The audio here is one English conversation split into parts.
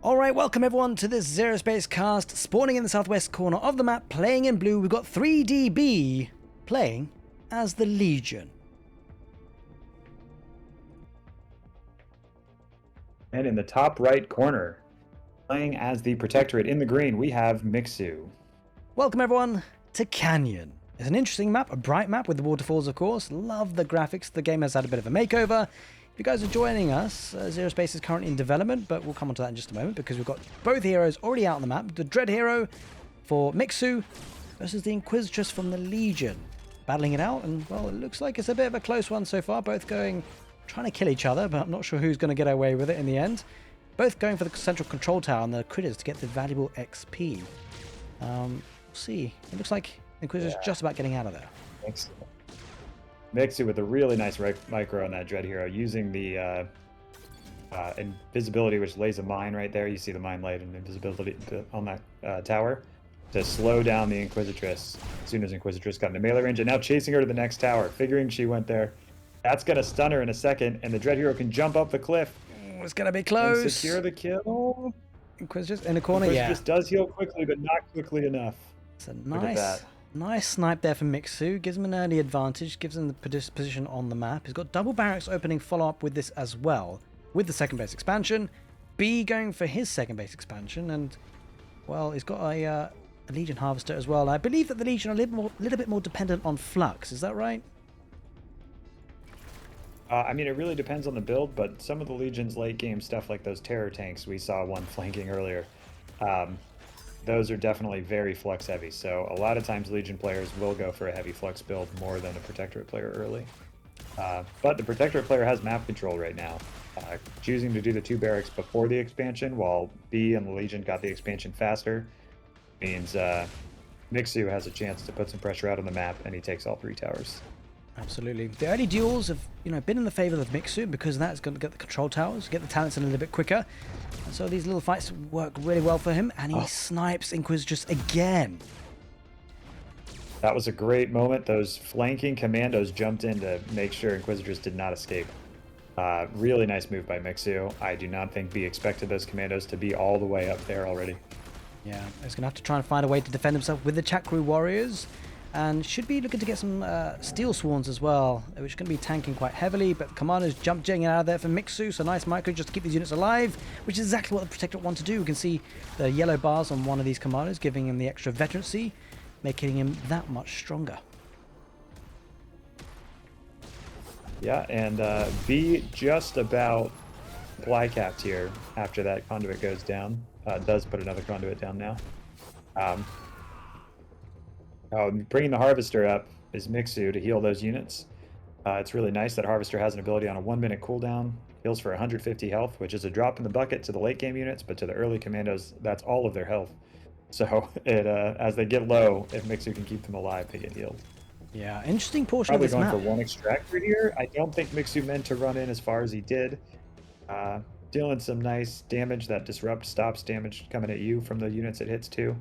Alright, welcome everyone to this Zerospace cast. Spawning in the southwest corner of the map, playing in blue, we've got 3DB playing as the Legion. And in the top right corner, playing as the Protectorate in the green, we have Mixu. Welcome everyone to Canyon. It's an interesting map, a bright map with the waterfalls of course. Love the graphics, the game has had a bit of a makeover. If you guys are joining us, Zerospace is currently in development, but we'll come on to that in just a moment because we've got both heroes already out on the map. The Dread hero for Mixu versus the Inquisitress from the Legion. Battling it out, and well, it looks like it's a bit of a close one so far. Both trying to kill each other, but I'm not sure who's going to get away with it in the end. Both going for the central control tower and the critters to get the valuable XP. We'll see. It looks like Inquisitor's just about getting out of there. Mixu with a really nice micro on that Dread hero, using the invisibility, which lays a mine right there. You see the mine light and invisibility on that tower to slow down the Inquisitress as soon as Inquisitress got into melee range, and now chasing her to the next tower, figuring she went there. That's going to stun her in a second, and the Dread hero can jump up the cliff. It's going to be close. And secure the kill. Inquisitress in the corner, Inquisitress does heal quickly, but not quickly enough. It's a nice snipe there for Mixu. Gives him an early advantage, gives him the position on the map. He's got double barracks opening follow-up with this as well, with the second base expansion. B going for his second base expansion, and well, he's got a Legion Harvester as well. I believe that the Legion are a little bit more dependent on Flux. Is that right? I mean, it really depends on the build, but some of the Legion's late game stuff, like those terror tanks, we saw one flanking earlier. Those are definitely very flux heavy, so a lot of times Legion players will go for a heavy flux build more than a Protectorate player early. But the Protectorate player has map control right now, choosing to do the 2 barracks before the expansion, while B and the Legion got the expansion faster, means Mixu has a chance to put some pressure out on the map, and he takes all 3 towers. Absolutely. The early duels have, been in the favor of Mixu because that's going to get the control towers, get the talents in a little bit quicker. And so these little fights work really well for him, and he snipes Inquisitress again. That was a great moment. Those flanking commandos jumped in to make sure Inquisitress did not escape. Really nice move by Mixu. I do not think B expected those commandos to be all the way up there already. Yeah, he's going to have to try and find a way to defend himself with the Chakru warriors. And should be looking to get some Steel Swarms as well, which are going to be tanking quite heavily. But the Commanders jump jetting out of there for Mixu, so nice micro just to keep these units alive, which is exactly what the Protectorate want to do. We can see the yellow bars on one of these Commanders, giving him the extra veterancy, making him that much stronger. Yeah, and B just about fly capped here after that conduit goes down. Does put another conduit down now. Bringing the Harvester up is Mixu to heal those units. It's really nice that Harvester has an ability on a 1-minute cooldown, heals for 150 health, which is a drop in the bucket to the late game units, but to the early commandos, that's all of their health. So as they get low, if Mixu can keep them alive, they get healed. Yeah, interesting portion Probably of this map. going for 1 extractor here. I don't think Mixu meant to run in as far as he did. Dealing some nice damage. That disrupt stops damage coming at you from the units it hits too.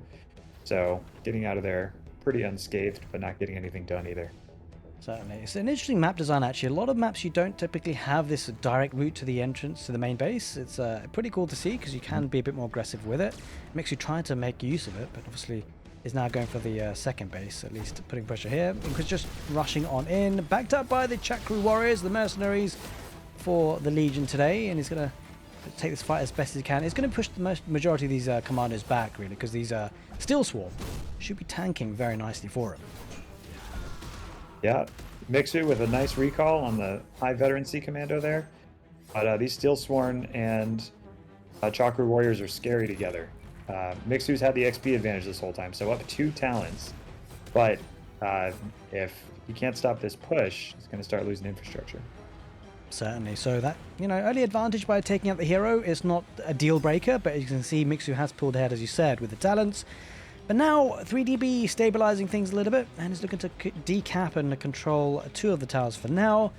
So getting out of there pretty unscathed, but not getting anything done either. Certainly. It's an interesting map design actually. A lot of maps you don't typically have this direct route to the entrance to the main base. It's pretty cool to see because you can be a bit more aggressive with it. Mixu trying to make use of it, but obviously is now going for the second base, at least putting pressure here. Because just rushing on in, backed up by the Chakru warriors, the mercenaries for the Legion today, and he's going to take this fight as best as he can. It's going to push the majority of these commanders back, really, because these Steel Swarm should be tanking very nicely for him. Yeah, Mixu with a nice recall on the high veterancy commando there. But these Steel Sworn and Chakra Warriors are scary together. Mixu's had the XP advantage this whole time, so up 2 talents. But if he can't stop this push, he's going to start losing infrastructure. Certainly. So that, early advantage by taking out the hero is not a deal breaker, but as you can see, Mixu has pulled ahead, as you said, with the talents. But now 3DB stabilizing things a little bit, and is looking to decap and control 2 of the towers for now.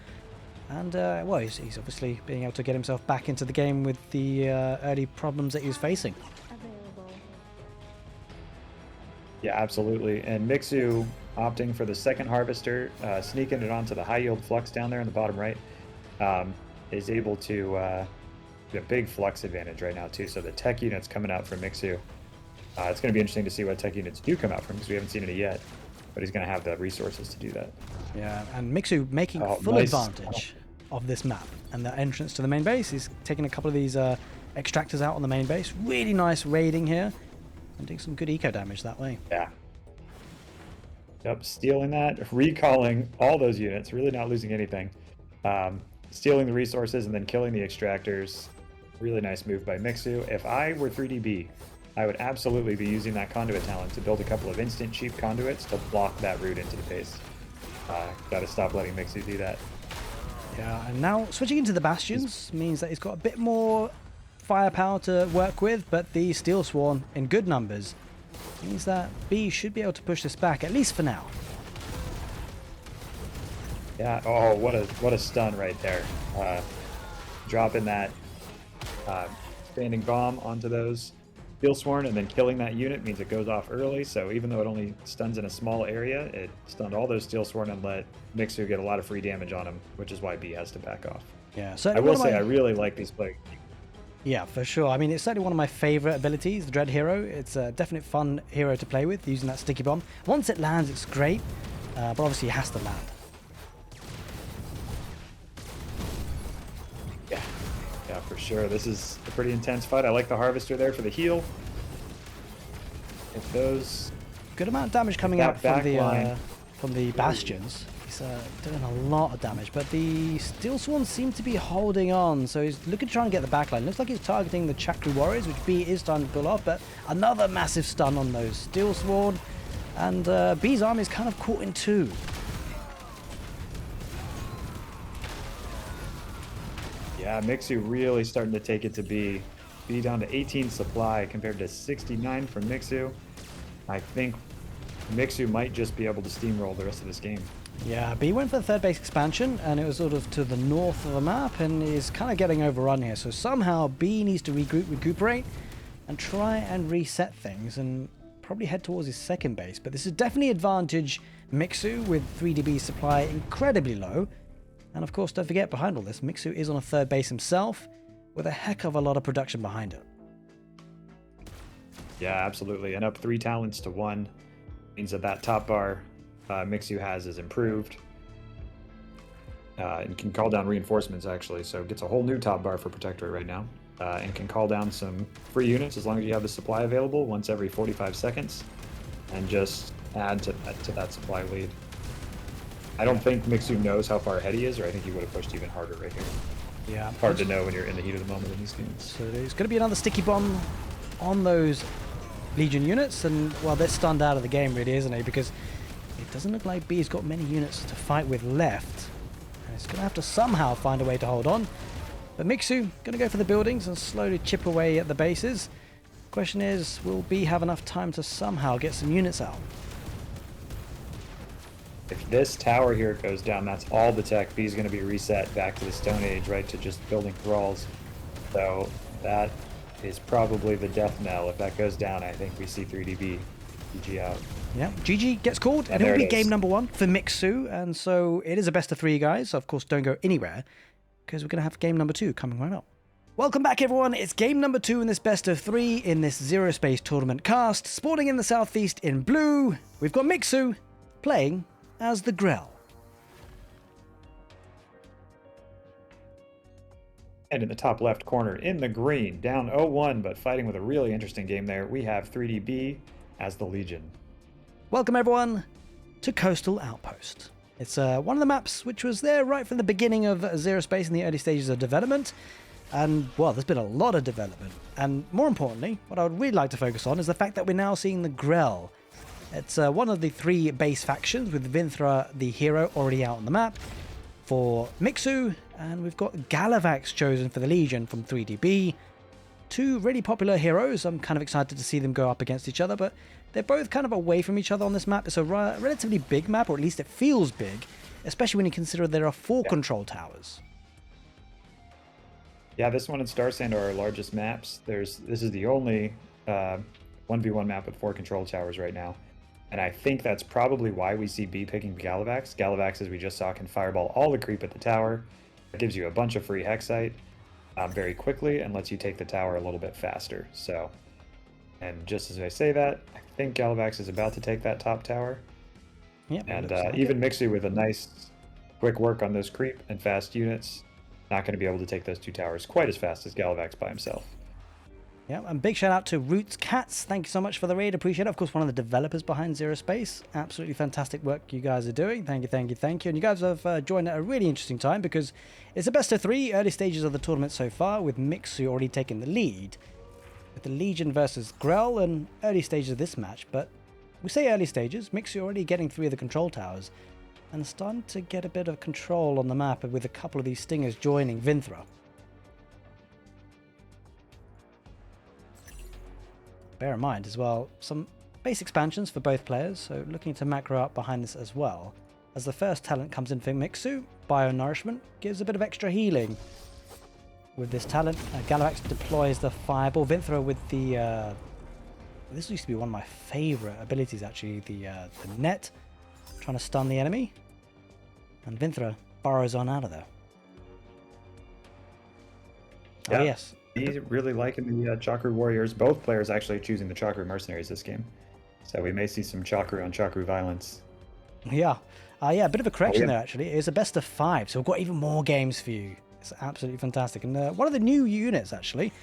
And, well, he's obviously being able to get himself back into the game with the early problems that he was facing. Yeah, absolutely. And Mixu opting for the second Harvester, sneaking it onto the high yield flux down there in the bottom right. Is able to a big flux advantage right now too. So the tech units coming out from Mixu. It's going to be interesting to see what tech units do come out from because we haven't seen any yet. But he's going to have the resources to do that. Yeah, and Mixu making full advantage of this map and the entrance to the main base. He's taking a couple of these extractors out on the main base. Really nice raiding here and doing some good eco damage that way. Yeah. Yep, stealing that, recalling all those units, really not losing anything. Stealing the resources and then killing the extractors. Really nice move by Mixu. If I were 3DB, I would absolutely be using that conduit talent to build a couple of instant cheap conduits to block that route into the base. Gotta stop letting Mixu do that. Yeah, and now switching into the bastions means that he's got a bit more firepower to work with, but the Steel Sworn in good numbers means that B should be able to push this back, at least for now. Yeah, oh, what a stun right there. Dropping that standing bomb onto those Steel Sworn and then killing that unit means it goes off early, so even though it only stuns in a small area, it stunned all those Steel Sworn and let Mixu get a lot of free damage on him, which is why B has to back off. Yeah, so I will say I really like these players. Yeah, for sure. I mean, it's certainly one of my favorite abilities, the Dread Hero. It's a definite fun hero to play with, using that sticky bomb. Once it lands, it's great, but obviously it has to land. Yeah, for sure. This is a pretty intense fight. I like the Harvester there for the heal. If those... Good amount of damage coming out from the bastions. He's doing a lot of damage, but the Steel Sworn seem to be holding on, so he's looking to try and get the backline. Looks like he's targeting the Chakra Warriors, which B is starting to pull off, but another massive stun on those Steel Sworn, and B's army is kind of caught in two. Yeah, Mixu really starting to take it to B. B down to 18 supply compared to 69 from Mixu. I think Mixu might just be able to steamroll the rest of this game. Yeah, B went for the third base expansion, and it was sort of to the north of the map, and is kind of getting overrun here. So somehow B needs to recuperate, and try and reset things, and probably head towards his second base. But this is definitely advantage Mixu with 3DB supply incredibly low. And of course, don't forget, behind all this, Mixu is on a third base himself, with a heck of a lot of production behind it. Yeah, absolutely. And up 3 talents to 1 means that top bar Mixu has is improved. And can call down reinforcements, actually. So gets a whole new top bar for Protectorate right now. And can call down some free units as long as you have the supply available once every 45 seconds. And just add to that supply lead. I don't think Mixu knows how far ahead he is, or I think he would have pushed even harder right here. Yeah. Hard to know when you're in the heat of the moment in these games. So there's going to be another sticky bomb on those Legion units, and well, they're stunned out of the game, really, isn't it? Because it doesn't look like B's got many units to fight with left. And it's going to have to somehow find a way to hold on. But Mixu going to go for the buildings and slowly chip away at the bases. Question is, will B have enough time to somehow get some units out? If this tower here goes down, that's all the tech. B's going to be reset back to the Stone Age, right, to just building thralls. So that is probably the death knell. If that goes down, I think we see 3DB GG out. Yeah, GG gets called, and it will be game number 1 for Mixu, and so it is a best of 3, guys. So of course, don't go anywhere, because we're going to have game number 2 coming right up. Welcome back, everyone. It's game number 2 in this best of 3 in this Zerospace tournament cast. Sporting in the southeast in blue, we've got Mixu playing as the Grell. And in the top left corner, in the green, down 0-1, but fighting with a really interesting game there, we have 3DB as the Legion. Welcome, everyone, to Coastal Outpost. It's one of the maps which was there right from the beginning of Zerospace in the early stages of development. And, well, there's been a lot of development. And more importantly, what I would really like to focus on is the fact that we're now seeing the Grell. It's one of the 3 base factions, with Vinthra, the hero, already out on the map for Mixu, and we've got Galavax chosen for the Legion from 3DB. 2 really popular heroes. I'm kind of excited to see them go up against each other, but they're both kind of away from each other on this map. It's a relatively big map, or at least it feels big, especially when you consider there are 4 control towers. Yeah, this one and Star Sand are our largest maps. This is the only 1v1 map with 4 control towers right now. And I think that's probably why we see B picking Galavax. Galavax, as we just saw, can fireball all the creep at the tower. It gives you a bunch of free Hexite. very quickly and lets you take the tower a little bit faster. So, and just as I say that, I think Galavax is about to take that top tower. Yep, And like even Mixu with a nice quick work on those creep and fast units, not going to be able to take those 2 towers quite as fast as Galavax by himself. Yeah, and big shout out to Roots Cats. Thank you so much for the raid. Appreciate it. Of course, one of the developers behind Zerospace. Absolutely fantastic work you guys are doing. Thank you, thank you, thank you. And you guys have joined at a really interesting time because it's a best of 3 early stages of the tournament so far, with Mixu already taking the lead with the Legion versus Grell and early stages of this match. But we say early stages, Mixu already getting 3 of the control towers and starting to get a bit of control on the map with a couple of these stingers joining Vinthra. Bear in mind as well, some base expansions for both players, so looking to macro up behind this as well. As the first talent comes in for Mixu, Bio Nourishment gives a bit of extra healing. With this talent, Galavax deploys the Fireball. Vinthra with the... this used to be one of my favourite abilities actually, the net, trying to stun the enemy. And Vinthra burrows on out of there. Yeah. Oh yes. He's really liking the Chakru Warriors. Both players actually choosing the Chakru Mercenaries this game. So we may see some Chakru on Chakru violence. Yeah. Yeah, a bit of a correction yeah. there actually. It's a best of 5, so we've got even more games for you. It's absolutely fantastic. And one of the new units actually,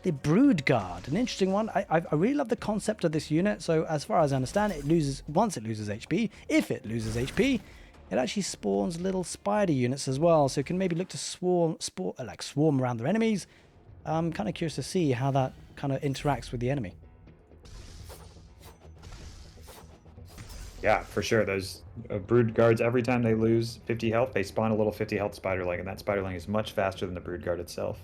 the Brood Guard, an interesting one. I really love the concept of this unit. So as far as I understand it, once it loses HP, if it loses HP, it actually spawns little spider units as well. So it can maybe look to swarm around their enemies. I'm kind of curious to see how that kind of interacts with the enemy. Yeah, for sure. Those Brood Guards, every time they lose 50 health, they spawn a little 50 health Spiderling, and that Spiderling is much faster than the Brood Guard itself.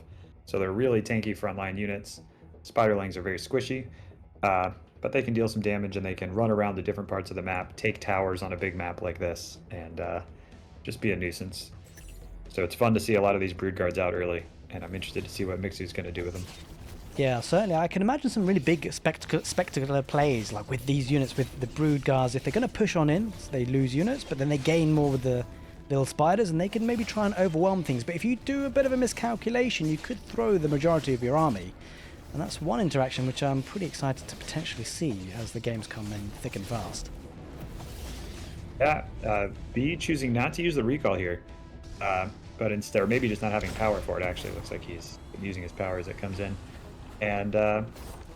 So they're really tanky frontline units. Spiderlings are very squishy, but they can deal some damage, and they can run around to different parts of the map, take towers on a big map like this, and just be a nuisance. So it's fun to see a lot of these Brood Guards out early, and I'm interested to see what Mixu's going to do with them. Yeah, certainly. I can imagine some really big spectacular plays, like with these units, with the Brood Guards. If they're going to push on in, so they lose units, but then they gain more with the little spiders, and they can maybe try and overwhelm things. But if you do a bit of a miscalculation, you could throw the majority of your army. And that's one interaction which I'm pretty excited to potentially see as the games come in thick and fast. Yeah, B choosing not to use the recall here, but instead, or maybe just not having power for it, actually. It looks like he's using his power as it comes in. And so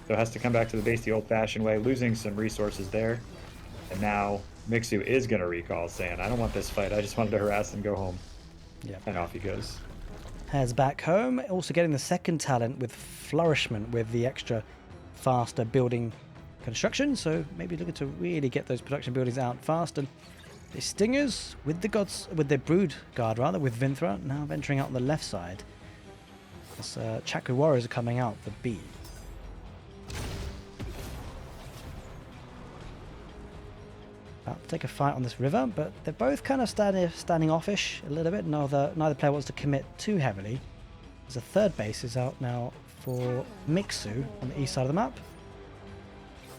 has to come back to the base the old-fashioned way, losing some resources there. And now Mixu is going to recall, saying, I don't want this fight, I just wanted to harass and go home. Yeah. And off he goes. Heads back home, also getting the second talent with Flourishment with the extra faster building construction. So maybe looking to really get those production buildings out fast. And the Stingers with the Brood Guard rather, with Vinthra now venturing out on the left side. As Chakru Warriors are coming out for B. About to take a fight on this river, but they're both kind of standing offish a little bit. Neither player wants to commit too heavily. As a third base is out now for Mixu on the east side of the map.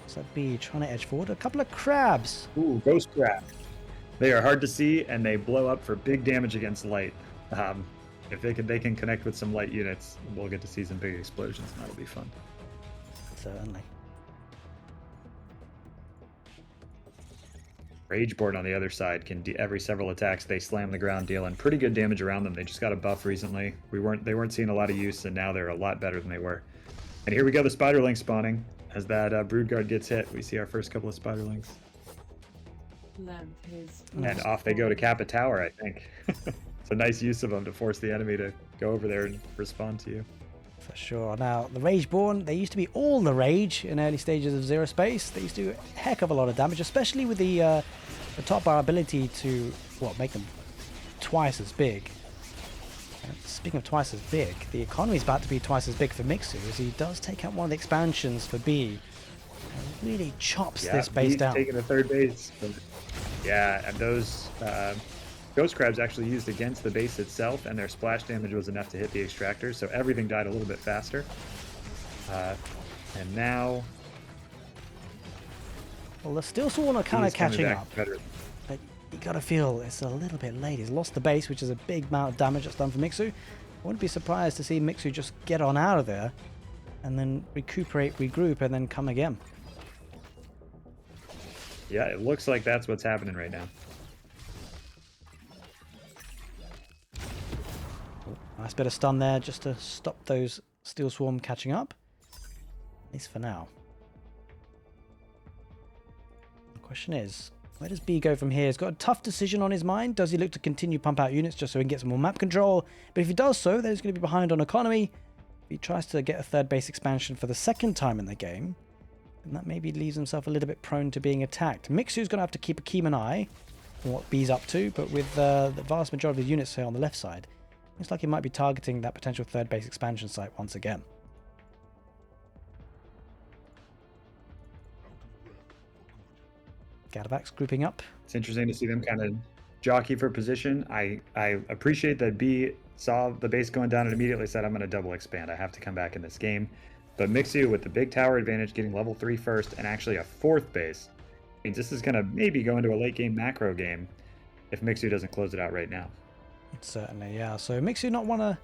So B trying to edge forward. A couple of crabs. Ooh, ghost crab. They are hard to see, and they blow up for big damage against light. If they can connect with some light units, we'll get to see some big explosions, and that'll be fun. Certainly. Rageborn on the other side can every several attacks they slam the ground, dealing pretty good damage around them. They just got a buff recently. They weren't seeing a lot of use, and now they're a lot better than they were. And here we go, the Spiderling spawning. As that Brood Guard gets hit, we see our first couple of Spiderlings. And off they go to cap a tower, I think. It's a nice use of them to force the enemy to go over there and respond to you. For sure. Now, the Rageborn, they used to be all the rage in early stages of Zerospace. They used to do a heck of a lot of damage, especially with the top bar ability to, make them twice as big. Speaking of twice as big, the economy is about to be twice as big for Mixu, as he does take out one of the expansions for B. And really chops this base down. Taking the third base. Yeah, and those Ghost Crabs actually used against the base itself, and their splash damage was enough to hit the extractor, so everything died a little bit faster. And now... Well, the Steel Sworn are kind of catching up. But you gotta feel it's a little bit late. He's lost the base, which is a big amount of damage that's done for Mixu. wouldn't be surprised to see Mixu just get on out of there and then recuperate, regroup, and then come again. Yeah, it looks like that's what's happening right now. Nice bit of stun there just to stop those Steel Swarm catching up. At least for now. The question is, where does B go from here? He's got a tough decision on his mind. Does he look to continue pump out units just so he can get some more map control? But if he does so, then he's going to be behind on economy. If he tries to get a third base expansion for the second time in the game, then that maybe leaves himself a little bit prone to being attacked. Mixu's going to have to keep a keen eye on what B's up to, but with the vast majority of the units here on the left side, looks like he might be targeting that potential third base expansion site once again. Gadavax grouping up. It's interesting to see them kind of jockey for position. I appreciate that B saw the base going down and immediately said, I'm going to double expand. I have to come back in this game. But Mixu with the big tower advantage, getting level 3 first, and actually a 4th base, means this is going to maybe go into a late game macro game if Mixu doesn't close it out right now. Certainly, yeah. So Mixu not want to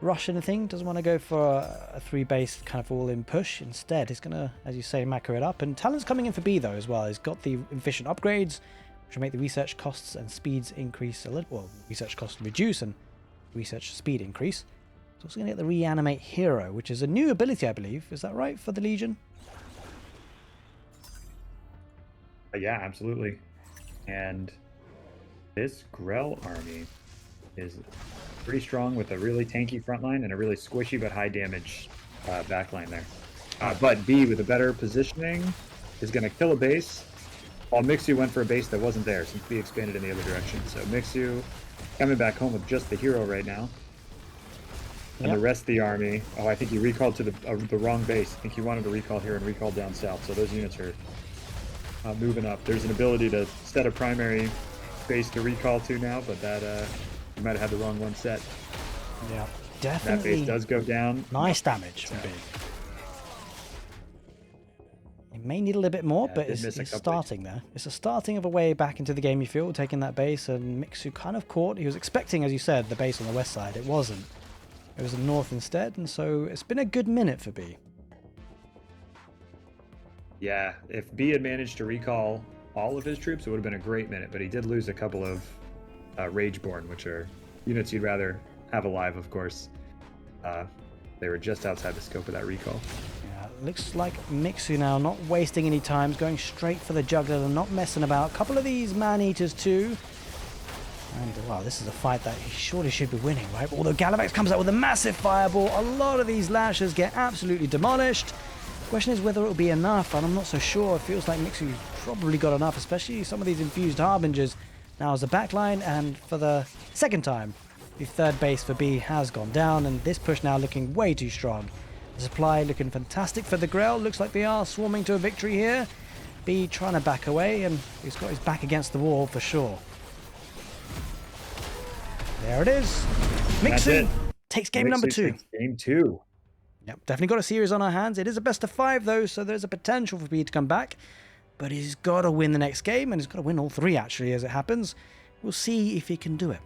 rush anything, doesn't want to go for a 3 base kind of all-in push. Instead, he's going to, as you say, macro it up. And talent's coming in for B, though, as well. He's got the efficient upgrades, which will make the research costs and speeds increase a little. Well, research costs reduce and research speed increase. He's also going to get the Reanimate Hero, which is a new ability, I believe. Is that right, for the Legion? Yeah, absolutely. And this Grell army is pretty strong with a really tanky front line and a really squishy but high damage backline there. But B, with a better positioning, is going to kill a base, while Mixu went for a base that wasn't there since B expanded in the other direction. So Mixu coming back home with just the hero right now. And the rest of the army, oh, I think he recalled to the wrong base. I think he wanted to recall here and recall down south. So those units are moving up. There's an ability to set a primary base to recall to now, but that you might have had the wrong one set. Yeah, definitely. That base does go down. Nice damage from B. It may need a little bit more, but it's starting there. It's a starting of a way back into the game, you feel, taking that base, and Mixu kind of caught. He was expecting, as you said, the base on the west side. It wasn't. It was the north instead, and so it's been a good minute for B. Yeah, if B had managed to recall all of his troops, it would have been a great minute, but he did lose a couple of Rageborn, which are units you'd rather have alive, of course. They were just outside the scope of that recall. Yeah, looks like Mixu now not wasting any time, going straight for the juggler and not messing about. A couple of these man-eaters too. And wow, this is a fight that he surely should be winning, right? But although Galavax comes out with a massive fireball, a lot of these lashers get absolutely demolished. The question is whether it'll be enough, and I'm not so sure. It feels like Mixu's probably got enough, especially some of these infused harbingers now as a backline, and for the second time, the third base for B has gone down, and this push now looking way too strong. The supply looking fantastic for the Grell. Looks like they are swarming to a victory here. B trying to back away, and he's got his back against the wall for sure. There it is. Mixu takes game number 2. Game 2. Yep, definitely got a series on our hands. It is a best of 5 though, so there's a potential for B to come back. But he's got to win the next game, and he's got to win all 3 actually as it happens. We'll see if he can do it.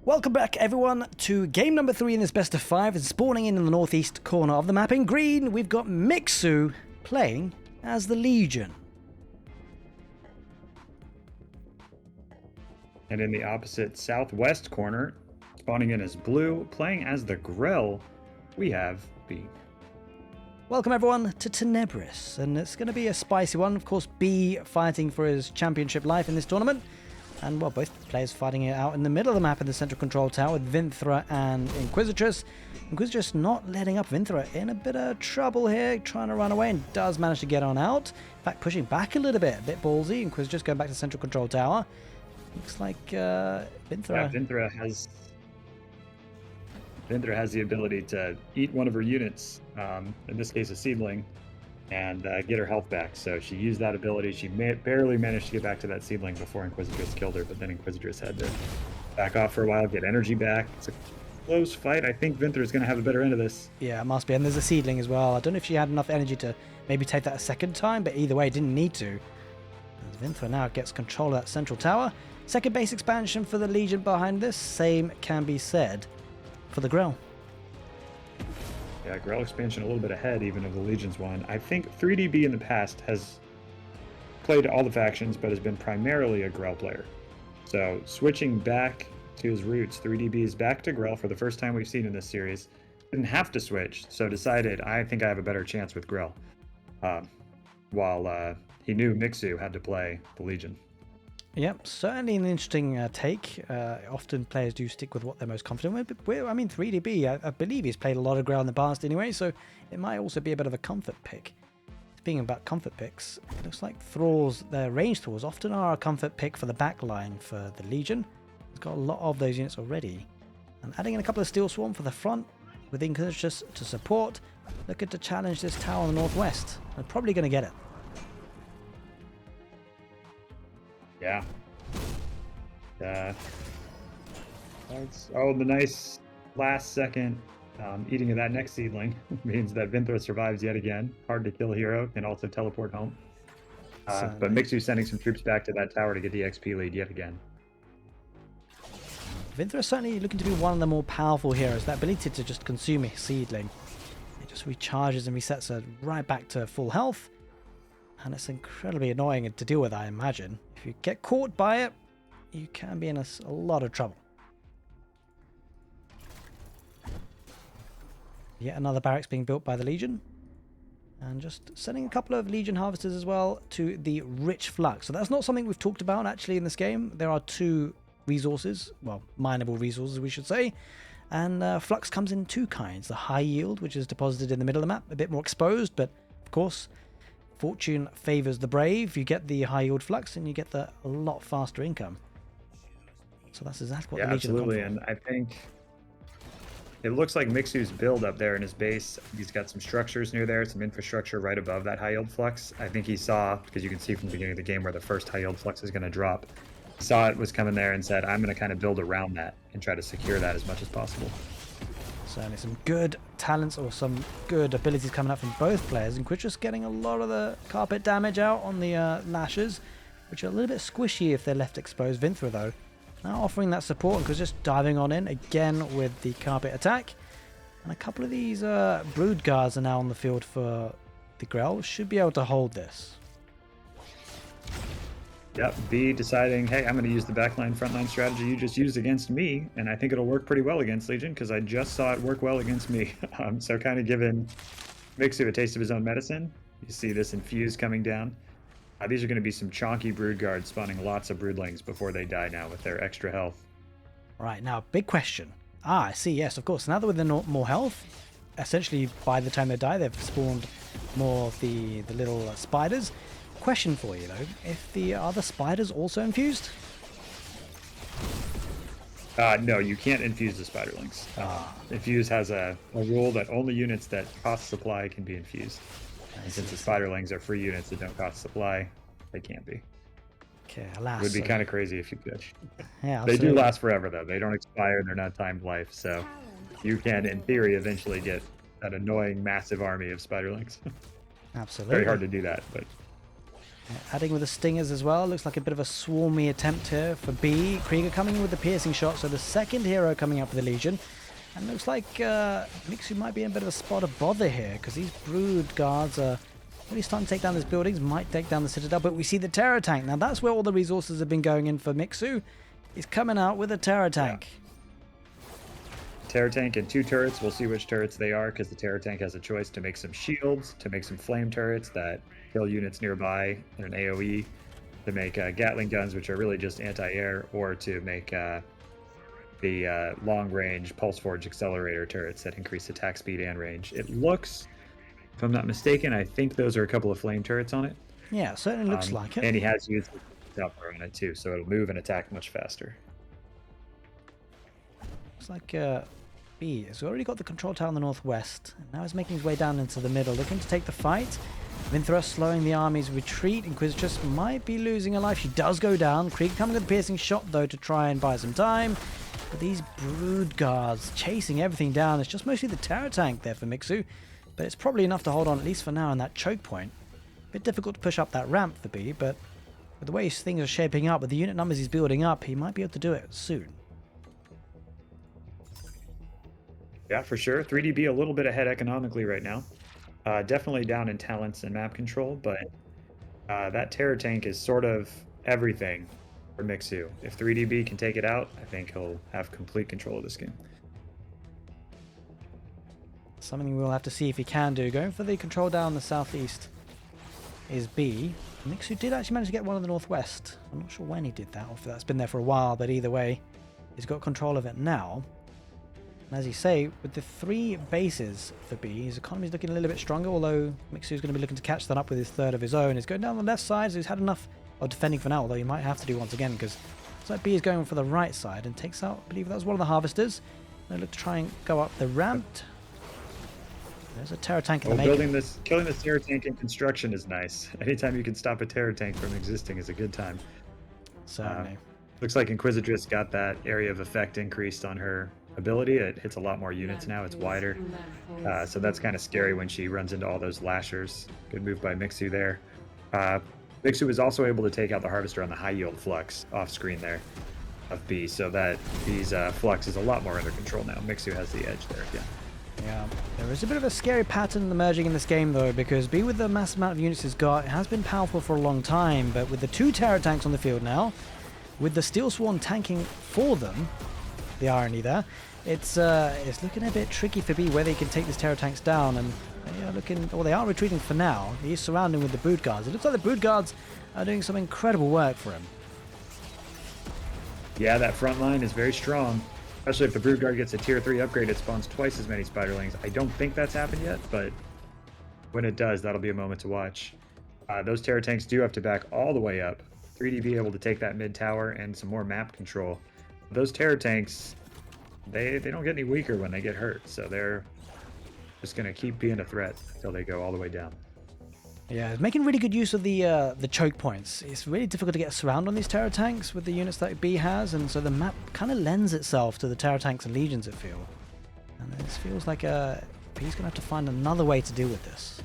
Welcome back everyone to game number 3 in this best of 5. And spawning in the northeast corner of the map in green, we've got Mixu playing as the Legion. And in the opposite southwest corner, spawning in as blue, playing as the Grell, we have B. Welcome everyone to Tenebris, and it's going to be a spicy one. Of course, B fighting for his championship life in this tournament. And well, both players fighting it out in the middle of the map in the central control tower with Vinthra and Inquisitress. Inquisitress not letting up Vinthra, in a bit of trouble here, trying to run away, and does manage to get on out. In fact, pushing back a little bit ballsy. Inquisitress going back to the central control tower. Looks like Vinthra... Yeah, Vinthra has the ability to eat one of her units, in this case a seedling, and get her health back. So she used that ability. She barely managed to get back to that seedling before Inquisitress killed her, but then Inquisitress had to back off for a while, get energy back. It's a close fight. I think Vinthra's going to have a better end of this. Yeah, it must be. And there's a seedling as well. I don't know if she had enough energy to maybe take that a second time, but either way, didn't need to. As Vinthra now gets control of that central tower. Second base expansion for the Legion behind this. Same can be said for the Grell. Yeah, Grell expansion a little bit ahead even of the Legion's one. I think 3DB in the past has played all the factions, but has been primarily a Grell player. So switching back to his roots, 3DB is back to Grell for the first time we've seen in this series. Didn't have to switch, so decided I think I have a better chance with Grell. While he knew Mixu had to play the Legion. Yep, certainly an interesting take. Often players do stick with what they're most confident with. But I mean, 3DB, I believe he's played a lot of Grell in the past anyway, so it might also be a bit of a comfort pick. Speaking about comfort picks, it looks like Thralls, their range Thralls, often are a comfort pick for the back line for the Legion. It's got a lot of those units already. And adding in a couple of Steel Swarm for the front, with Inquisitors to support, looking to challenge this tower on the northwest. They're probably going to get it. Yeah. Oh, the nice last second eating of that next seedling means that Vinthra survives yet again. Hard to kill hero, can also teleport home. But Mixu sending some troops back to that tower to get the XP lead yet again. Vinthra is certainly looking to be one of the more powerful heroes. That ability to just consume a seedling. It just recharges and resets her right back to full health. And it's incredibly annoying to deal with, I imagine. If you get caught by it, you can be in a lot of trouble. Yet another barracks being built by the Legion. And just sending a couple of Legion Harvesters as well to the Rich Flux. So that's not something we've talked about actually in this game. There are two resources, well, mineable resources we should say. And Flux comes in two kinds. The high yield, which is deposited in the middle of the map, a bit more exposed, but of course, fortune favors the brave. You get the high yield Flux and you get the a lot faster income. So that's exactly what the Legion absolutely. And I think it looks like Mixu's build up there in his base. He's got some structures near there, some infrastructure right above that high yield Flux. I think he saw, because you can see from the beginning of the game where the first high yield Flux is going to drop. He saw it was coming there and said, I'm going to kind of build around that and try to secure that as much as possible. Certainly some good talents or some good abilities coming up from both players. And Quitch getting a lot of the carpet damage out on the lashes, which are a little bit squishy if they're left exposed. Vinthra, though, now offering that support and Quitch just diving on in again with the carpet attack. And a couple of these brood guards are now on the field for the Grell. Should be able to hold this. Yep, B deciding, hey, I'm going to use the backline frontline strategy you just used against me, and I think it'll work pretty well against Legion because I just saw it work well against me. So kind of giving Mixu a taste of his own medicine. You see this infuse coming down. These are going to be some chonky brood guards spawning lots of broodlings before they die now with their extra health. Right, now, big question. I see, yes, of course. Now that with the more health, essentially by the time they die, they've spawned more of the little spiders. Question for you though, if the other spiders also infused? No, you can't infuse the spiderlings. Infuse has a rule that only units that cost supply can be infused. And since the spiderlings are free units that don't cost supply, they can't be. Okay, alas. It would be kind of crazy if you could. Yeah, they do last forever though. They don't expire. They're not timed life. So you can, in theory, eventually get that annoying massive army of spiderlings. Absolutely. Very hard to do that, but. Adding with the stingers as well. Looks like a bit of a swarmy attempt here for B. Krieger coming in with the piercing shot. So the second hero coming up for the Legion. And looks like Mixu might be in a bit of a spot of bother here because these brood guards are really starting to take down these buildings. Might take down the Citadel. But we see the Terror Tank. Now that's where all the resources have been going in for Mixu. He's coming out with a Terror Tank. Yeah. Terror Tank and two turrets. We'll see which turrets they are because the Terror Tank has a choice to make some shields, to make some flame turrets that kill units nearby in an AoE, to make Gatling guns, which are really just anti-air, or to make the long-range Pulse Forge Accelerator turrets that increase attack speed and range. It looks, if I'm not mistaken, I think those are a couple of flame turrets on it. Yeah, it certainly looks like it. And he has used the Doppler on it too, so it'll move and attack much faster. Looks like B has already got the control tower in the northwest, and now he's making his way down into the middle, looking to take the fight. Vinthra slowing the army's retreat. Inquisitress might be losing a life. She does go down. Krieg coming with a piercing shot, though, to try and buy some time. But these brood guards chasing everything down. It's just mostly the Terror Tank there for Mixu, but it's probably enough to hold on, at least for now, in that choke point. A bit difficult to push up that ramp for B, but with the way things are shaping up, with the unit numbers he's building up, he might be able to do it soon. Yeah, for sure. 3DB a little bit ahead economically right now. Definitely down in talents and map control, but that Terror Tank is sort of everything for Mixu. If 3DB can take it out, I think he'll have complete control of this game. Something we'll have to see if he can do. Going for the control down the southeast is B. Mixu did actually manage to get one in the northwest. I'm not sure when he did that, or if that's been there for a while, but either way, he's got control of it now. And as you say, with the 3 bases for B, his economy is looking a little bit stronger, although Mixu is going to be looking to catch that up with his 3rd of his own. He's going down the left side, so he's had enough of defending for now, although he might have to do once again, because it's like B is going for the right side and takes out, I believe that was one of the harvesters. They look to try and go up the ramp. There's a Terror Tank in the making. Killing this Terror Tank in construction is nice. Anytime you can stop a Terror Tank from existing is a good time. Certainly. Looks like Inquisitress got that area of effect increased on her ability. It hits a lot more units now. It's wider. So that's kind of scary when she runs into all those lashers. Good move by Mixu there. Mixu was also able to take out the Harvester on the high yield flux off screen there of B, so that B's flux is a lot more under control now. Mixu has the edge there again. Yeah, there is a bit of a scary pattern emerging in this game though, because B, with the massive amount of units it's got, it has been powerful for a long time, but with the 2 Terror Tanks on the field now, with the Steel Sworn tanking for them, the irony there, it's looking a bit tricky for B where they can take these Terror Tanks down, and they are looking, well, they are retreating for now. He is surrounding with the Brood Guards. It looks like the Brood Guards are doing some incredible work for him. Yeah, that front line is very strong. Especially if the Brood Guard gets a tier 3 upgrade, it spawns twice as many Spiderlings. I don't think that's happened yet, but when it does, that'll be a moment to watch. Those Terror Tanks do have to back all the way up. 3DB able to take that mid tower and some more map control. Those Terror Tanks, they don't get any weaker when they get hurt, so they're just going to keep being a threat until they go all the way down. Yeah, making really good use of the choke points. It's really difficult to get a surround on these Terror Tanks with the units that B has, and so the map kind of lends itself to the Terror Tanks and Legions, it feels. And this feels like B's going to have to find another way to deal with this.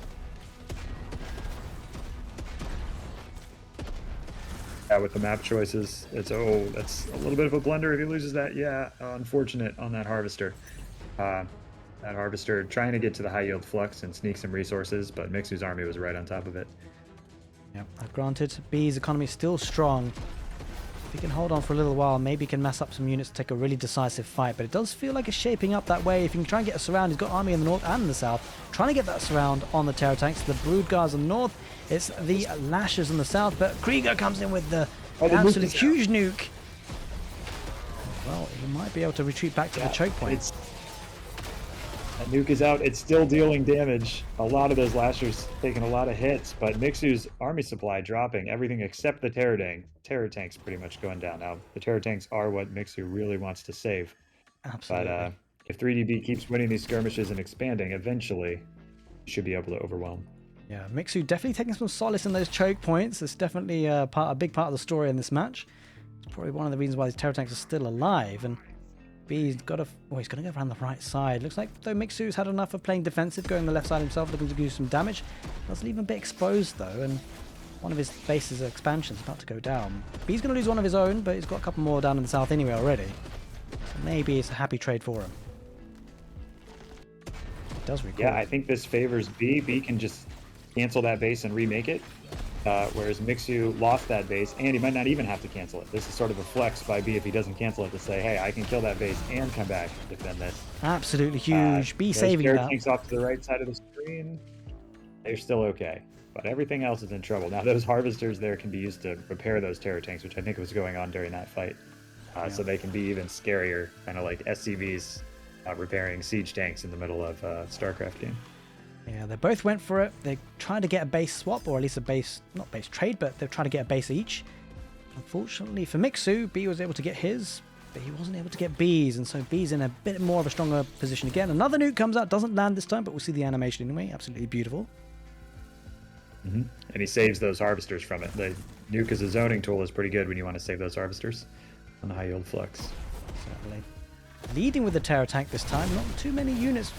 Yeah, with the map choices, that's a little bit of a blunder if he loses that. Yeah, unfortunate on that Harvester. That Harvester trying to get to the high yield flux and sneak some resources, but Mixu's army was right on top of it. Yep, granted, B's economy is still strong. If he can hold on for a little while, maybe he can mess up some units to take a really decisive fight, but it does feel like it's shaping up that way. If he can try and get a surround, he's got army in the north and the south, trying to get that surround on the Terror Tanks. The Brood Guards on the north, it's the Lashers on the south, but Krieger comes in with the absolute huge nuke. Well, he might be able to retreat back to the choke point. That nuke is out. It's still dealing damage. A lot of those Lashers taking a lot of hits, but Mixu's army supply dropping. Everything except the Terror Tank. Terror Tanks pretty much going down now. The Terror Tanks are what Mixu really wants to save. Absolutely. But if 3DB keeps winning these skirmishes and expanding, eventually he should be able to overwhelm. Yeah, Mixu definitely taking some solace in those choke points. It's definitely a big part of the story in this match. It's probably one of the reasons why these Terror Tanks are still alive. And B's got to, he's going to go around the right side. Looks like though Mixu's had enough of playing defensive, going the left side himself, looking to do some damage. Does leave him a bit exposed though, and one of his bases expansions about to go down. B's going to lose one of his own, but he's got a couple more down in the south anyway already. So maybe it's a happy trade for him. It does record. Yeah, I think this favors B. B can just cancel that base and remake it. Whereas Mixu lost that base, and he might not even have to cancel it. This is sort of a flex by B if he doesn't cancel it to say, hey, I can kill that base and come back and defend this. Absolutely huge. B saving that. Tanks off to the right side of the screen. They're still okay, but everything else is in trouble. Now those Harvesters there can be used to repair those Terror Tanks, which I think was going on during that fight. So they can be even scarier, kind of like SCVs repairing siege tanks in the middle of a StarCraft game. Yeah, they both went for it. They tried to get a base swap, or at least a base, not base trade, but they're trying to get a base each. Unfortunately for Mixu, B was able to get his, but he wasn't able to get B's, and so B's in a bit more of a stronger position again. Another nuke comes out, doesn't land this time, but we'll see the animation anyway. Absolutely beautiful. And he saves those Harvesters from it. The nuke as a zoning tool is pretty good when you want to save those Harvesters on the high yield flux. Certainly. Leading with the Terror Tank this time, not too many units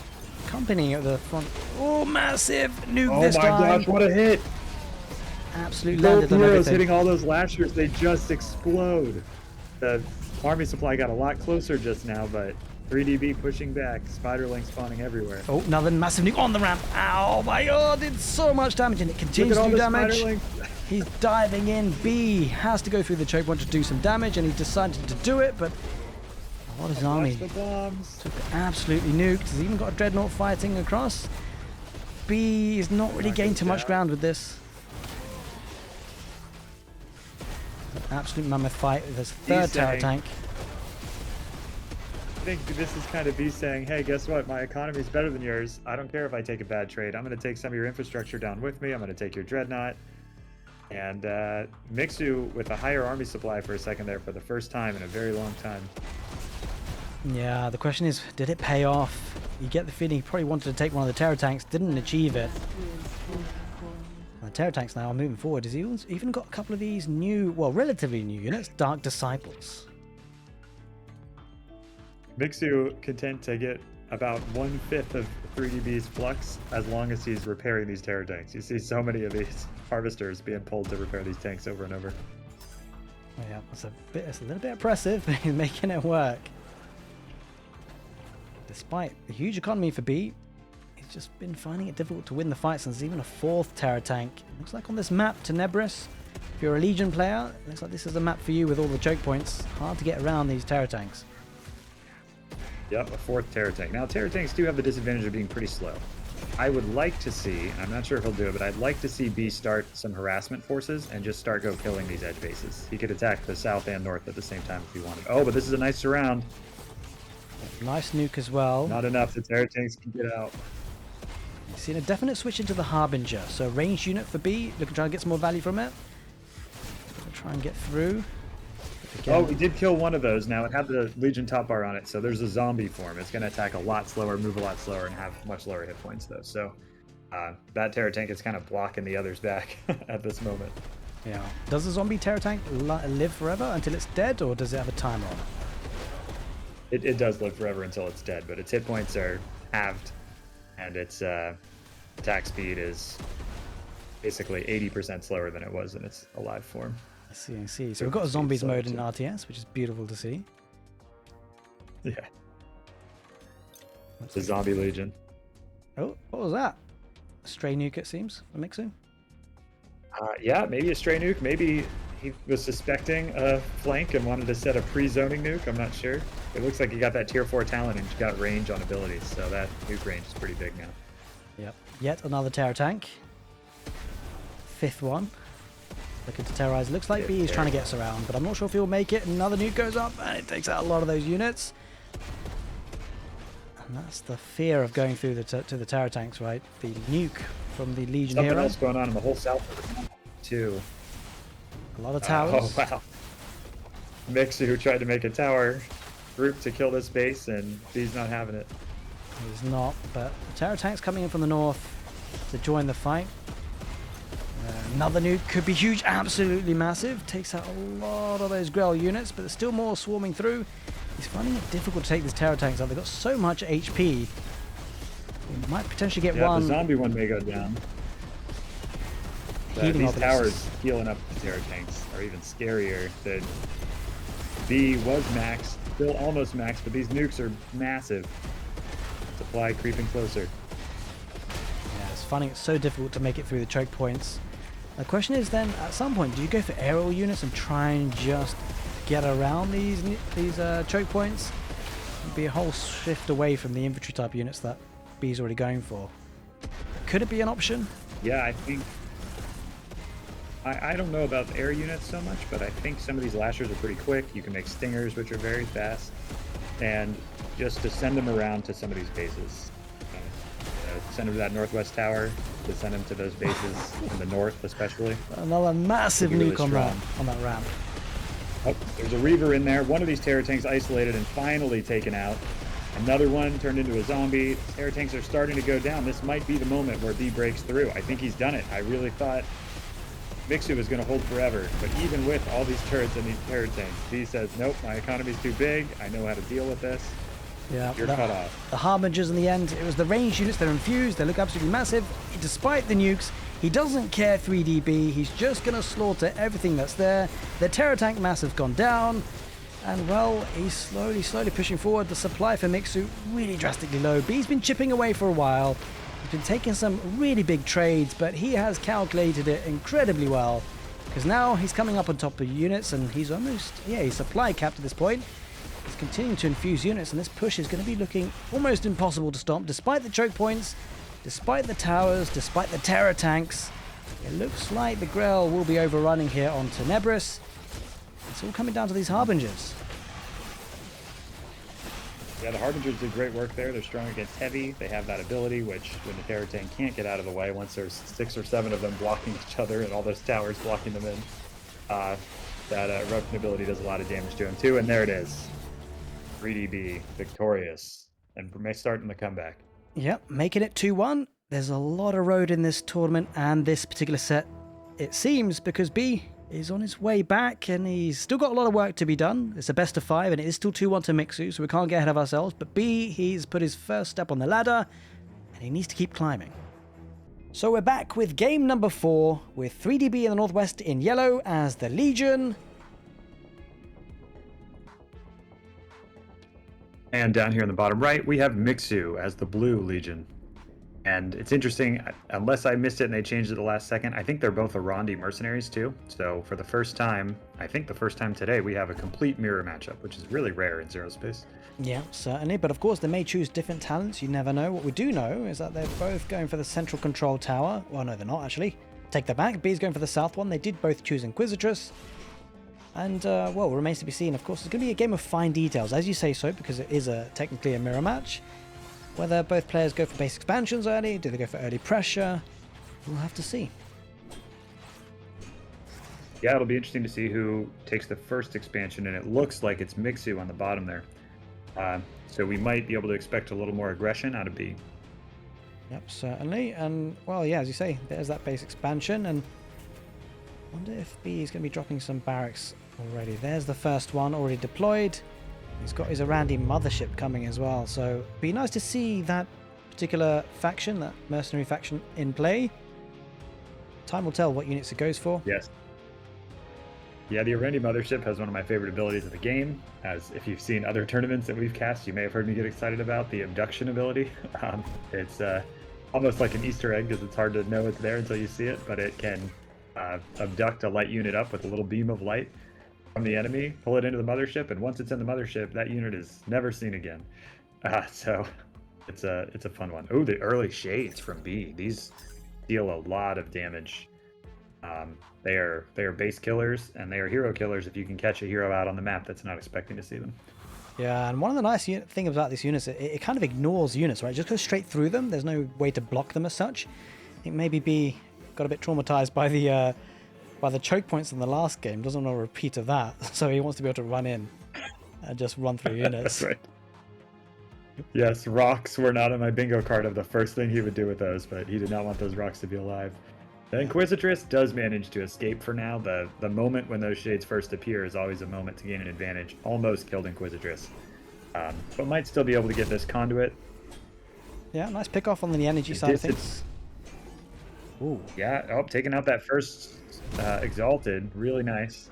accompanying at the front. Oh, massive nuke this time. Oh my gosh, what a hit! Absolutely Both landed on heroes everything. hitting all those Lashers, they just explode. The army supply got a lot closer just now, but 3DB pushing back. Spiderling spawning everywhere. Oh, another massive nuke on the ramp. Ow, my god, did so much damage, and it continues to do damage. He's diving in. B has to go through the choke point to do some damage, and he decided to do it, but what his army took absolutely nuked. He's even got a Dreadnought fighting across. B is not really gained too much ground with this. An absolute mammoth fight with his third tower tank. I think this is kind of B saying, hey, guess what? My economy is better than yours. I don't care if I take a bad trade. I'm going to take some of your infrastructure down with me. I'm going to take your Dreadnought. And Mixu with a higher army supply for a second there for the first time in a very long time. Yeah, the question is, did it pay off? You get the feeling he probably wanted to take one of the terror tanks, didn't achieve it. The terror tanks now are moving forward. He's even got a couple of these new, well, relatively new units, Dark Disciples. Mixu content to get about 1/5 of 3DB's flux as long as he's repairing these terror tanks. You see so many of these harvesters being pulled to repair these tanks over and over. Oh yeah, it's a little bit oppressive, but he's making it work. Despite the huge economy for B, he's just been finding it difficult to win the fights, and there's even a fourth terror tank. It looks like on this map, Tenebris, if you're a Legion player, it looks like this is a map for you with all the choke points. Hard to get around these terror tanks. Yep, a fourth terror tank. Now, terror tanks do have the disadvantage of being pretty slow. I would like to see, I'm not sure if he'll do it, but I'd like to see B start some harassment forces and just start killing these edge bases. He could attack the south and north at the same time if he wanted. Oh, but this is a nice surround. Nice nuke as well. Not enough. The terror tanks can get out. You've seen a definite switch into the Harbinger. So ranged unit for B, looking to try and get some more value from it. Gonna try and get through. Oh, we did kill one of those. Now it had the Legion top bar on it, so there's a zombie form. It's going to attack a lot slower, move a lot slower, and have much lower hit points, though. So that terror tank is kind of blocking the others back at this moment. Yeah. Does the zombie terror tank live forever until it's dead, or does it have a timer on it? It does live forever until it's dead, but its hit points are halved, and its attack speed is basically 80% slower than it was in its alive form. I see. So we've got a zombies mode in RTS, which is beautiful to see. Yeah. It's a zombie legion. Oh, what was that? A stray nuke, it seems, for Mixu? Yeah, maybe a stray nuke. Maybe he was suspecting a flank and wanted to set a pre-zoning nuke. I'm not sure. It looks like he got that tier 4 talent and got range on abilities, so that nuke range is pretty big now. Yep. Yet another terror tank. Fifth one. Looking to terrorize. Looks like B is trying to get us around, but I'm not sure if he'll make it. Another nuke goes up, and it takes out a lot of those units. And that's the fear of going through to the terror tanks, right? The nuke from the Legion Something hero. else going on in the whole south too. A lot of towers. Oh wow! Mixu tried to make a tower group to kill this base, and B's not having it. He's not, but the terror tanks coming in from the north to join the fight. Another nuke could be huge, absolutely massive. Takes out a lot of those Grell units, but there's still more swarming through. He's finding it difficult to take these terror tanks out. They've got so much HP. He might potentially get one. The zombie one may go down. These towers healing up the terror tanks are even scarier. The B was maxed, still almost maxed, but these nukes are massive. Supply creeping closer. Yeah, it's finding it so difficult to make it through the choke points. The question is then, at some point, do you go for aerial units and try and just get around these choke points? It'd be a whole shift away from the infantry type units that B's already going for. Could it be an option? Yeah, I think... I don't know about air units so much, but I think some of these lashers are pretty quick. You can make stingers, which are very fast. And just to send them around to some of these bases. Send them to that northwest tower, to send them to those bases in the north especially. Another massive nuke really on that ramp. Oh, there's a Reaver in there. One of these terror tanks isolated and finally taken out. Another one turned into a zombie. Terror tanks are starting to go down. This might be the moment where B breaks through. I think he's done it. I really thought Mixu was going to hold forever, but even with all these turrets and these terror tanks, B says, nope, my economy's too big. I know how to deal with this. Yeah, you're cut off. The Harbingers in the end, it was the ranged units, they're infused, they look absolutely massive. Despite the nukes, he doesn't care 3DB, he's just going to slaughter everything that's there. The terror tank mass has gone down. And well, he's slowly pushing forward. The supply for Mixu really drastically low. B's been chipping away for a while. He's been taking some really big trades, but he has calculated it incredibly well. Because now he's coming up on top of units and he's almost, he's supply capped at this point. He's continuing to infuse units and this push is going to be looking almost impossible to stop despite the choke points, despite the towers, despite the terror tanks. It looks like the Grell will be overrunning here on Tenebris. It's all coming down to these Harbingers. Yeah, the Harbingers did great work there. They're strong against heavy. They have that ability, which when the terror tank can't get out of the way, once there's 6 or 7 of them blocking each other and all those towers blocking them in, that eruption ability does a lot of damage to him too. And there it is. 3DB victorious and may start in the comeback. Yep, making it 2-1. There's a lot of road in this tournament and this particular set, it seems, because B is on his way back and he's still got a lot of work to be done. It's a best of 5 and it is still 2-1 to Mixu, so we can't get ahead of ourselves. But B, he's put his first step on the ladder and he needs to keep climbing. So we're back with game number 4 with 3DB in the Northwest in yellow as the Legion. And down here in the bottom right, we have Mixu as the blue Legion. And it's interesting, unless I missed it and they changed it the last second, I think they're both Arondi mercenaries too. So for the first time, I think the first time today, we have a complete mirror matchup, which is really rare in Zerospace. Yeah, certainly. But of course, they may choose different talents. You never know. What we do know is that they're both going for the central control tower. Well, no, they're not actually. Take that back. B's going for the south one. They did both choose Inquisitress. And, well, remains to be seen. Of course, it's going to be a game of fine details, as you say so, because it is technically a mirror match. Whether both players go for base expansions early, do they go for early pressure? We'll have to see. Yeah, it'll be interesting to see who takes the first expansion, and it looks like it's Mixu on the bottom there. So we might be able to expect a little more aggression out of B. Yep, certainly. And, well, yeah, as you say, there's that base expansion, and I wonder if B is going to be dropping some barracks already. There's the first one already deployed. He's got his Arandi mothership coming as well, so it'd be nice to see that particular faction, that mercenary faction, in play. Time will tell what units it goes for. Yes. Yeah, the Arandi mothership has one of my favorite abilities of the game. As if you've seen other tournaments that we've cast, you may have heard me get excited about the abduction ability. It's almost like an Easter egg because it's hard to know it's there until you see it, but it can abduct a light unit up with a little beam of light from the enemy, pull it into the mothership, and once it's in the mothership, that unit is never seen again. So it's a fun one. Oh, the early shades from B. These deal a lot of damage. They are base killers, and they are hero killers if you can catch a hero out on the map that's not expecting to see them. Yeah, and one of the nice things about these units, it kind of ignores units, right? It just goes straight through them. There's no way to block them as such. I think maybe B got a bit traumatized by the choke points in the last game. Doesn't want a repeat of that, so he wants to be able to run in and just run through units. That's right. Yes, rocks were not on my bingo card of the first thing he would do with those, but he did not want those rocks to be alive. The Inquisitress does manage to escape for now. The moment when those shades first appear is always a moment to gain an advantage. Almost killed Inquisitress, but might still be able to get this conduit. Yeah, nice pick off on the energy side of things. Ooh. Yeah, taking out that first Exalted, really nice.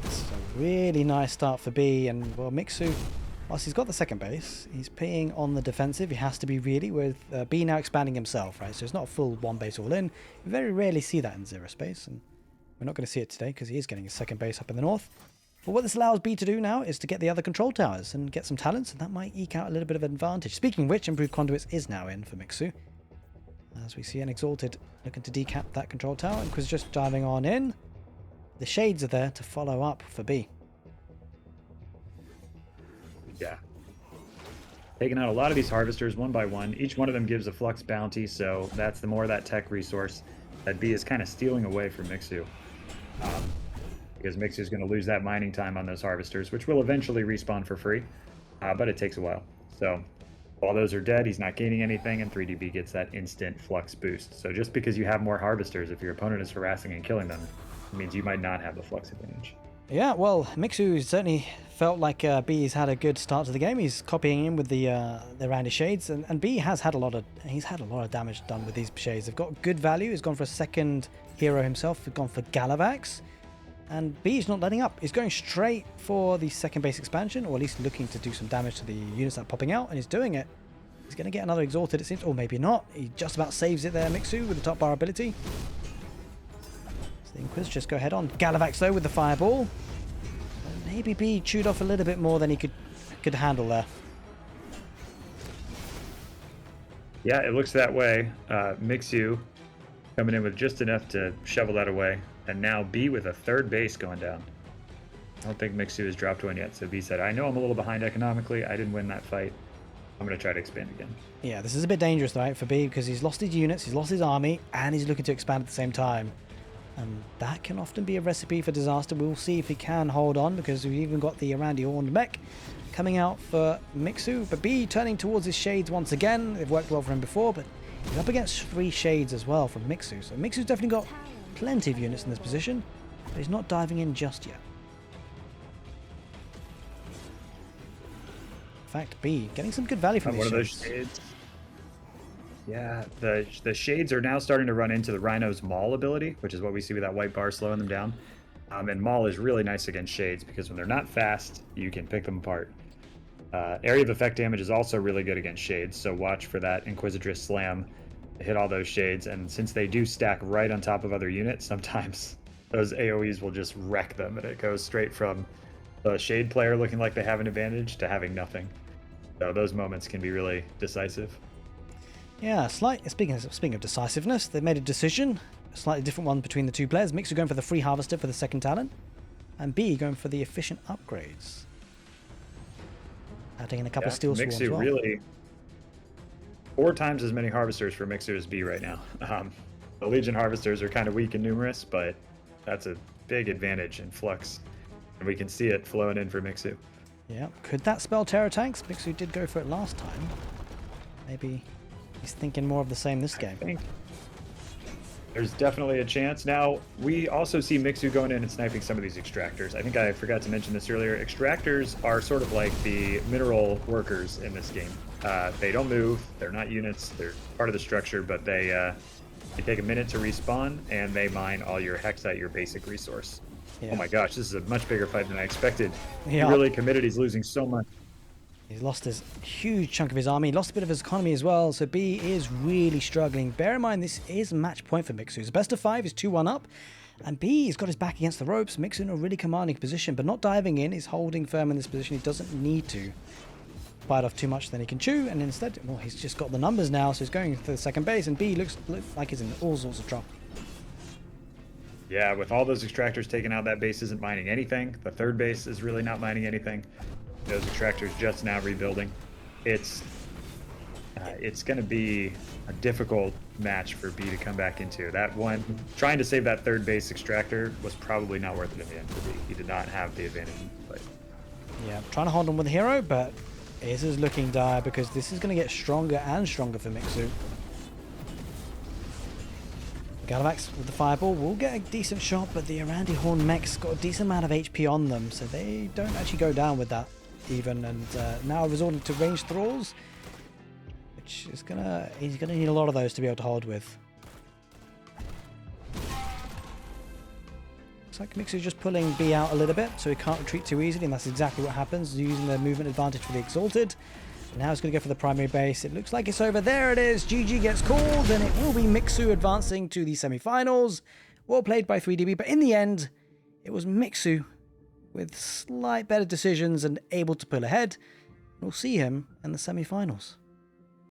It's a really nice start for B, and well, Mixu, whilst he's got the second base, he's playing on the defensive. He has to be really, with B now expanding himself, right? So it's not a full one base all in. We very rarely see that in Zerospace, and we're not going to see it today because he is getting his second base up in the north. But what this allows B to do now is to get the other control towers and get some talents, and that might eke out a little bit of advantage. Speaking of which, Improved Conduits is now in for Mixu, as we see an Exalted looking to decap that control tower, and Quiz just diving on in. The shades are there to follow up for B. Yeah. Taking out a lot of these harvesters one by one. Each one of them gives a flux bounty, so that's the more of that tech resource that B is kind of stealing away from Mixu. Because Mixu is going to lose that mining time on those harvesters, which will eventually respawn for free, but it takes a while. So while those are dead, he's not gaining anything, and 3DB gets that instant flux boost. So just because you have more harvesters, if your opponent is harassing and killing them, it means you might not have the flux advantage. Yeah, well, Mixu certainly felt like B's had a good start to the game. He's copying in with the Randy Shades, and B has had a lot of damage done with these Shades. They've got good value. He's gone for a second hero himself. He's gone for Galavax. And B's not letting up. He's going straight for the second base expansion, or at least looking to do some damage to the units that are popping out, and he's doing it. He's going to get another Exalted, it seems, or maybe not. He just about saves it there, Mixu, with the top bar ability. So the Inquis just go head on. Galavax, though, with the Fireball. And maybe B chewed off a little bit more than he could handle there. Yeah, it looks that way. Mixu coming in with just enough to shovel that away. And now B with a third base going down. I don't think Mixu has dropped one yet. So B said, I know I'm a little behind economically. I didn't win that fight. I'm going to try to expand again. Yeah, this is a bit dangerous, right, for B, because he's lost his units, he's lost his army, and he's looking to expand at the same time. And that can often be a recipe for disaster. We'll see if he can hold on, because we've even got the Randy Horned mech coming out for Mixu. But B turning towards his shades once again. They've worked well for him before, but he's up against 3 shades as well from Mixu. So Mixu's definitely got plenty of units in this position, but he's not diving in just yet. In fact, B getting some good value from these one of those shades. Yeah, the shades are now starting to run into the Rhino's Maul ability, which is what we see with that white bar slowing them down. And Maul is really nice against shades because when they're not fast, you can pick them apart. Area of effect damage is also really good against shades, so watch for that Inquisitress Slam to hit all those shades. And since they do stack right on top of other units, sometimes those AoEs will just wreck them, and it goes straight from the shade player looking like they have an advantage to having nothing. So those moments can be really decisive. Yeah, speaking of decisiveness, they made a decision, a slightly different one between the two players. Mixu going for the free harvester for the second talent, and B going for the efficient upgrades. Adding in a couple of steel swarms as well. Really 4 times as many harvesters for Mixu as B right now. The Legion harvesters are kind of weak and numerous, but that's a big advantage in Flux, and we can see it flowing in for Mixu. Yeah, could that spell Terror Tanks? Mixu did go for it last time. Maybe he's thinking more of the same this game. I think there's definitely a chance. Now, we also see Mixu going in and sniping some of these extractors. I think I forgot to mention this earlier. Extractors are sort of like the mineral workers in this game. They don't move, they're not units, they're part of the structure, but they take a minute to respawn, and they mine all your hexite, your basic resource. Yeah. Oh my gosh, this is a much bigger fight than I expected. Yeah. He really committed, he's losing so much. He's lost his huge chunk of his army, lost a bit of his economy as well, so B is really struggling. Bear in mind, this is match point for Mixu. His best of 5 is 2-1 up, and B has got his back against the ropes. Mixu in a really commanding position, but not diving in. He's holding firm in this position. He doesn't need to bite off too much, then he can chew, and instead, well, he's just got the numbers now, so he's going for the second base, and B looks like he's in all sorts of trouble. Yeah, with all those extractors taken out, that base isn't mining anything. The third base is really not mining anything. Those extractors just now rebuilding. It's going to be a difficult match for B to come back into. That one, trying to save that third base extractor was probably not worth it in the end for B. He did not have the advantage in the fight. Yeah, trying to hold on with the hero, but this is looking dire because this is going to get stronger and stronger for Mixu. Galavax with the fireball will get a decent shot, but the Randy Horn mech's got a decent amount of HP on them, so they don't actually go down with that even. And now resorting to ranged thralls, which is he's gonna need a lot of those to be able to hold with. Looks like Mixu's just pulling B out a little bit, so he can't retreat too easily, and that's exactly what happens, using the movement advantage for the Exalted. Now he's going to go for the primary base. It looks like it's over. There it is. GG gets called, and it will be Mixu advancing to the semi-finals. Well played by 3DB, but in the end, it was Mixu with slight better decisions and able to pull ahead. We'll see him in the semi-finals.